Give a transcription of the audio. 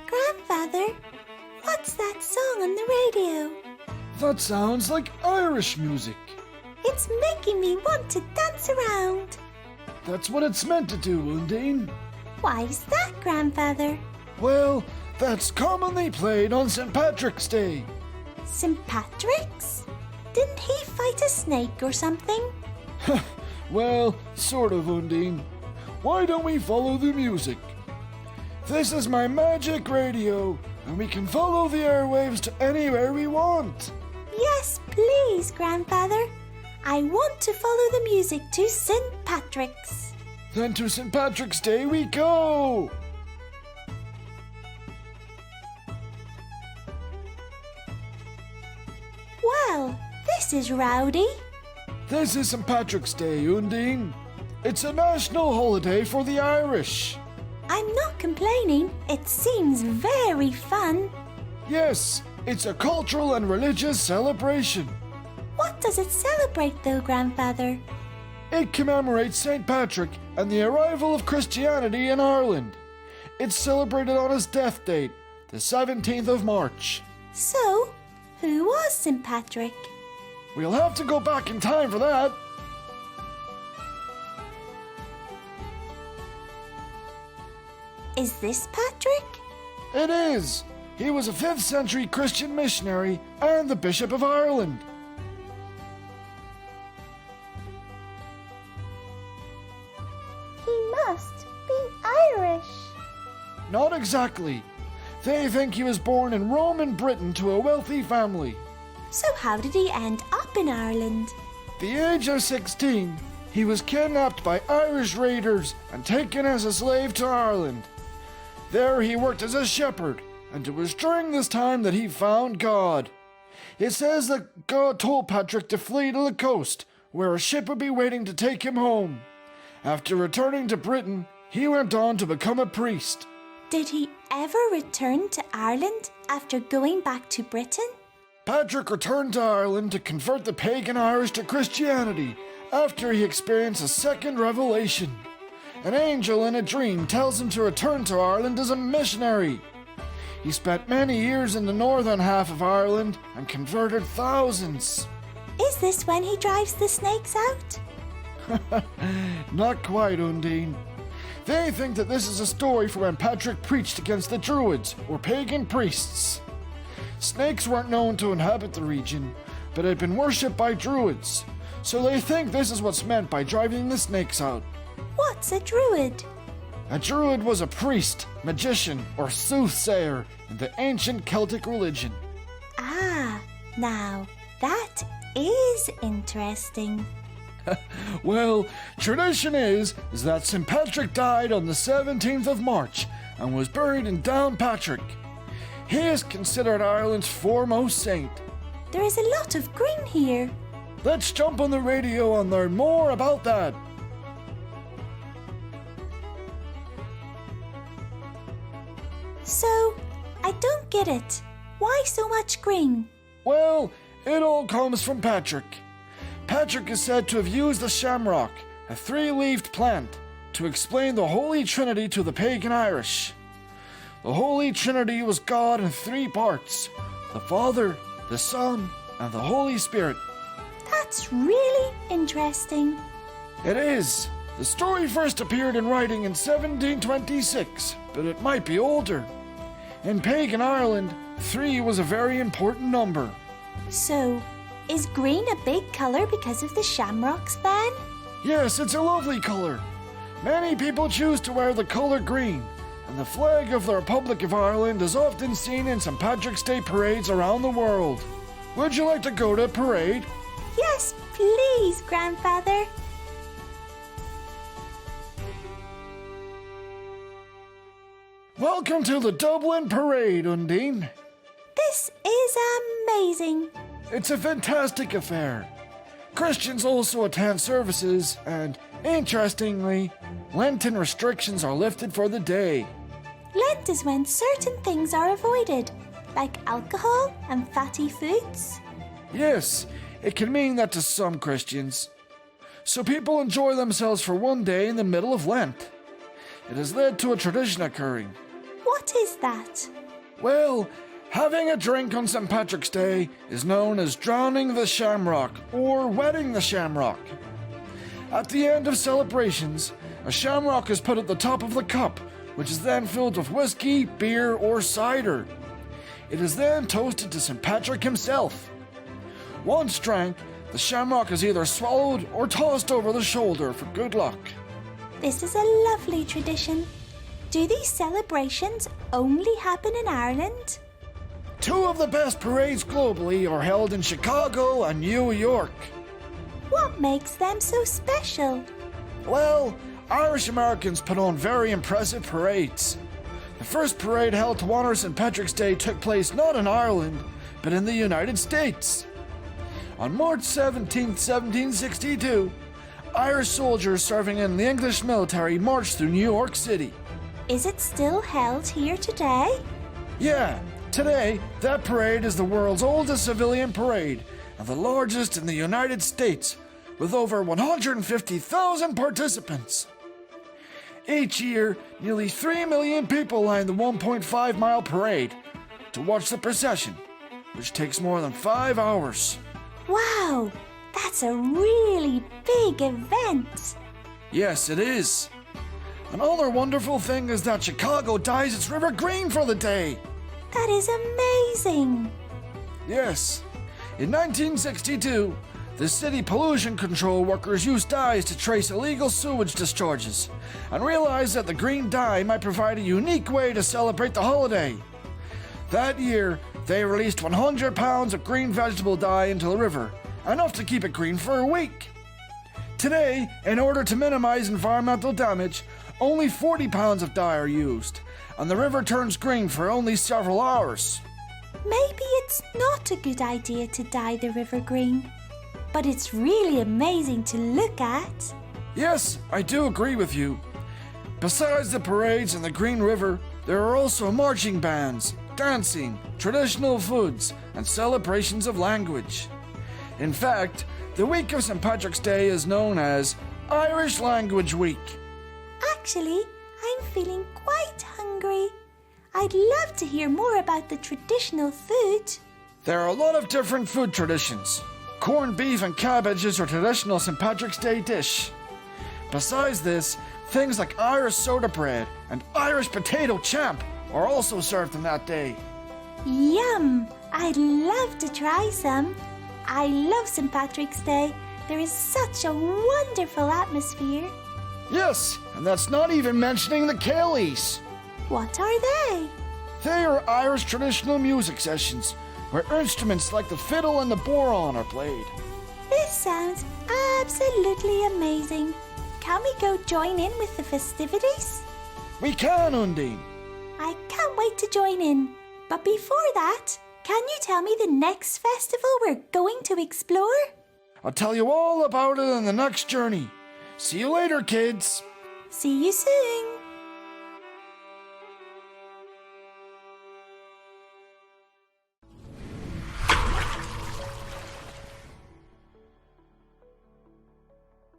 Grandfather, what's that song on the radio? That sounds like Irish music. It's making me want to dance around. That's what it's meant to do, Undine. Why's that, Grandfather? Well, that's commonly played on St. Patrick's Day. St. Patrick's? Didn't he fight a snake or something? Well, sort of, Undine. Why don't we follow the music? This is my magic radio, and we can follow the airwaves to anywhere we want. Yes, please, Grandfather. I want to follow the music to St. Patrick's. Then to St. Patrick's Day we go! Well, this is rowdy. This is St. Patrick's Day, Undine. It's a national holiday for the Irish. I'm not complaining. It seems very fun. Yes, it's a cultural and religious celebration. What does it celebrate though, Grandfather? It commemorates St. Patrick and the arrival of Christianity in Ireland. It's celebrated on his death date, the 17th of March. So, who was St. Patrick? We'll have to go back in time for that. Is this Patrick? It is. He was a 5th century Christian missionary and the Bishop of Ireland. He must be Irish. Not exactly. They think he was born in Roman Britain to a wealthy family. So how did he end up in Ireland? At the age of 16, he was kidnapped by Irish raiders and taken as a slave to Ireland. There he worked as a shepherd, and it was during this time that he found God. It says that God told Patrick to flee to the coast, where a ship would be waiting to take him home. After returning to Britain, he went on to become a priest. Did he ever return to Ireland after going back to Britain? Patrick returned to Ireland to convert the pagan Irish to Christianity after he experienced a second revelation. An angel in a dream tells him to return to Ireland as a missionary. He spent many years in the northern half of Ireland and converted thousands. Is this when he drives the snakes out? Not quite, Undine. They think that this is a story for when Patrick preached against the Druids, or pagan priests. Snakes weren't known to inhabit the region, but had been worshipped by Druids, so they think this is what's meant by driving the snakes out. What's a Druid? A Druid was a priest, magician, or soothsayer in the ancient Celtic religion. Ah, now that is interesting. Well, tradition is that St. Patrick died on the 17th of March and was buried in Downpatrick. He is considered Ireland's foremost saint. There is a lot of green here. Let's jump on the radio and learn more about that. So, I don't get it. Why so much green? Well, it all comes from Patrick. Patrick is said to have used the shamrock, a 3-leaved plant, to explain the Holy Trinity to the pagan Irish. The Holy Trinity was God in 3 parts: the Father, the Son, and the Holy Spirit. That's really interesting. It is. The story first appeared in writing in 1726, but it might be older. In pagan Ireland, 3 was a very important number. So, is green a big colour because of the shamrocks then? Yes, it's a lovely color. Many people choose to wear the color green, and the flag of the Republic of Ireland is often seen in St. Patrick's Day parades around the world. Would you like to go to a parade? Yes, please, Grandfather. Welcome to the Dublin Parade, Undine. This is amazing. It's a fantastic affair. Christians also attend services, and, interestingly, Lenten restrictions are lifted for the day. Lent is when certain things are avoided, like alcohol and fatty foods. Yes, it can mean that to some Christians. So people enjoy themselves for one day in the middle of Lent. It has led to a tradition occurring. What is that? Well, having a drink on St. Patrick's Day is known as drowning the shamrock or wetting the shamrock. At the end of celebrations, a shamrock is put at the top of the cup, which is then filled with whiskey, beer, or cider. It is then toasted to St. Patrick himself. Once drank, the shamrock is either swallowed or tossed over the shoulder for good luck. This is a lovely tradition. Do these celebrations only happen in Ireland? Two of the best parades globally are held in Chicago and New York. What makes them so special? Well, Irish Americans put on very impressive parades. The first parade held to honor St. Patrick's Day took place not in Ireland, but in the United States. On March 17, 1762, Irish soldiers serving in the English military marched through New York City. Is it still held here today? Yeah, today, that parade is the world's oldest civilian parade and the largest in the United States, with over 150,000 participants. Each year, nearly 3 million people line the 1.5-mile parade to watch the procession, which takes more than 5 hours. Wow, that's a really big event. Yes, it is. Another wonderful thing is that Chicago dyes its river green for the day. That is amazing. Yes. In 1962, the city pollution control workers used dyes to trace illegal sewage discharges and realized that the green dye might provide a unique way to celebrate the holiday. That year, they released 100 pounds of green vegetable dye into the river, enough to keep it green for a week. Today, in order to minimize environmental damage, only 40 pounds of dye are used, and the river turns green for only several hours. Maybe it's not a good idea to dye the river green, but it's really amazing to look at. Yes, I do agree with you. Besides the parades and the Green River, there are also marching bands, dancing, traditional foods, and celebrations of language. In fact, the week of St. Patrick's Day is known as Irish Language Week. Actually, I'm feeling quite hungry. I'd love to hear more about the traditional food. There are a lot of different food traditions. Corned beef and cabbage is a traditional St. Patrick's Day dish. Besides this, things like Irish soda bread and Irish potato champ are also served on that day. Yum! I'd love to try some. I love St. Patrick's Day. There is such a wonderful atmosphere. Yes, and that's not even mentioning the Céilís. What are they? They are Irish traditional music sessions, where instruments like the fiddle and the bodhrán are played. This sounds absolutely amazing. Can we go join in with the festivities? We can, Undine. I can't wait to join in. But before that, can you tell me the next festival we're going to explore? I'll tell you all about it in the next journey. See you later, kids. See you soon.